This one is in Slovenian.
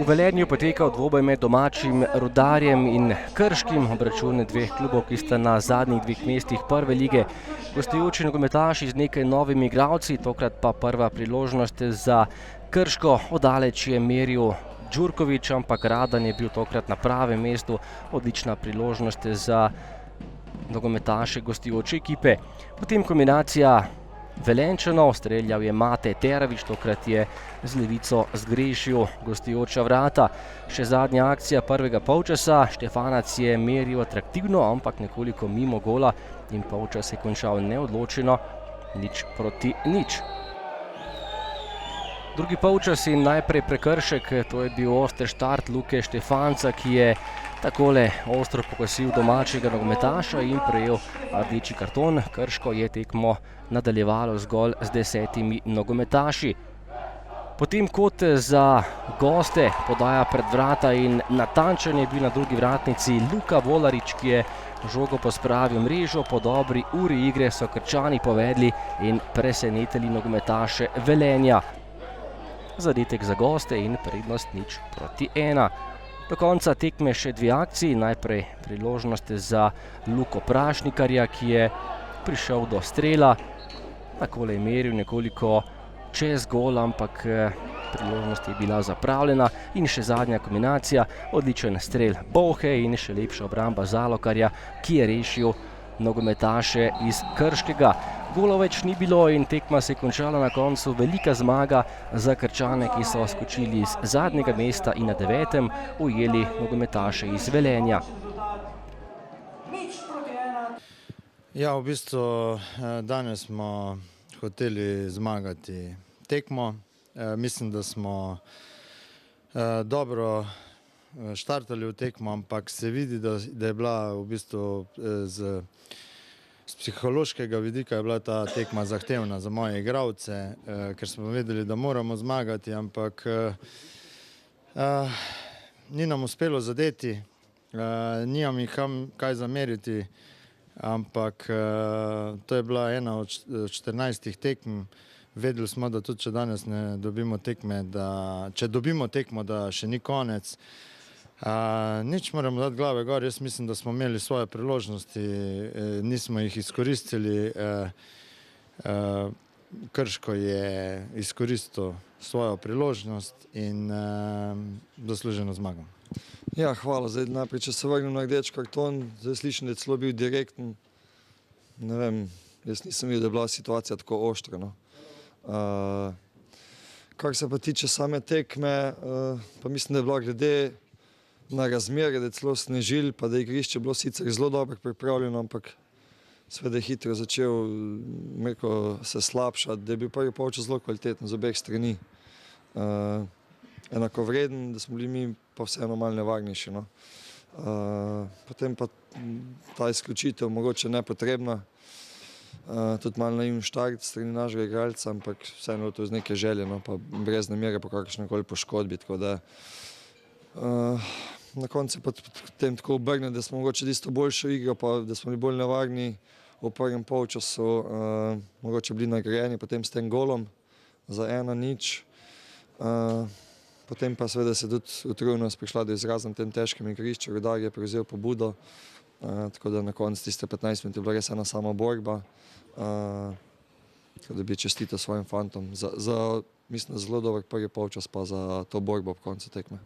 V Velenju poteka dvoboj med domačim Rudarjem in Krškim, obračun dveh klubov, ki sta na zadnjih dveh mestih prve lige. Gostujoči nogometaši z nekaj novimi igralci, tokrat pa prva priložnost za Krško. Odaleč je meril Đurković, ampak Radan je bil tokrat na pravem mestu. Odlična priložnost za nogometaše gostujoče ekipe. Potem kombinacija Velenjčanov, streljal je Mate Teravić, tokrat je z levico zgrešil gostujoča vrata. Še zadnja akcija prvega polčasa, Štefanac je meril atraktivno, ampak nekoliko mimo gola in polčas je končal neodločeno, 0:0. Drugi polčas in najprej prekršek, to je bil oster štart Luke Štefanca, ki je takole ostro pokosil domačega nogometaša in prejel rdeči karton. Krško je tekmo nadaljevalo zgolj z 10 nogometaši. Potem kot za goste podaja pred vrata in natančen je bil na drugi vratnici Luka Volarič, ki je žogo pospravil v mrežo. Po dobri uri igre so Krčani povedli in presenetili nogometaše Velenja. Zadetek za goste in prednost 0:1. Do konca tekme še dve akciji. Najprej priložnost za Luko Prašnikarja, ki je prišel do strela. Takole je meril nekoliko čez gol, ampak priložnost je bila zapravljena. In še zadnja kombinacija, odličen strel Bolhe in še lepša obramba Zalokarja, ki je rešil nogometaše iz Krškega. Golov več ni bilo in tekma se je končala na koncu. Velika zmaga za Krčane, ki so skočili iz zadnjega mesta in na 9. ujeli nogometaše iz Velenja. Ja, v bistvu danes smo hoteli zmagati tekmo. Mislim, da smo dobro štartali v tekmo, ampak se vidi, da je bila v bistvu z psihološkega vidika je bila ta tekma zahtevna za moje igralce, ker smo vedeli, da moramo zmagati, ampak ni nam uspelo zadeti, nimam jih kaj zameriti, ampak to je bila ena od 14 tekm. Vedeli smo, da tudi če danes ne dobimo tekme, če dobimo tekmo, da še ni konec. Nič moramo dati glave gor, jaz mislim, da smo imeli svoje priložnosti, nismo jih izkoristili. Krško je izkoristil svojo priložnost in zasluženo zmago. Ja, hvala. Zdaj najprej, če se vrnem na rdeči karton, zdaj slišim, da je celo bil direkten. Ne vem, jaz nisem videl, da je bila situacija tako oštra, no. Kar se pa tiče same tekme, pa mislim, da je bila glede na razmere, da je celo snežilo, pa da je igrišče bilo sicer zelo dobro pripravljeno, ampak seveda je hitro začel se slabšati, da je bil prvi polčas zelo kvaliteten z obeh strani. Enakovreden, da smo bili mi pa vseeno malo nevarnejši, no. Potem pa ta izključitev mogoče nepotrebna, tudi malo naivn štart strani našega igralca, ampak vseeno to iz neke želje, no, pa brez namere po kakršnekoli poškodbi, tako da na koncu pa potem tako obrne, da smo mogoče tisto boljšo igro, pa da smo bili bolj nevarni v prvem polčasu, mogoče bili nagrajeni potem s tem golom za 1:0. Potem pa seveda se tudi utrujenost prišla do izraza na tem težkem igrišču, Rudar je prevzel pobudo, tako da na koncu tiste 15 minut je bila res ena sama borba. Tako da bi čestital svojim fantom za mislim, zelo dober prvi polčas pa za to borbo ob koncu tekme.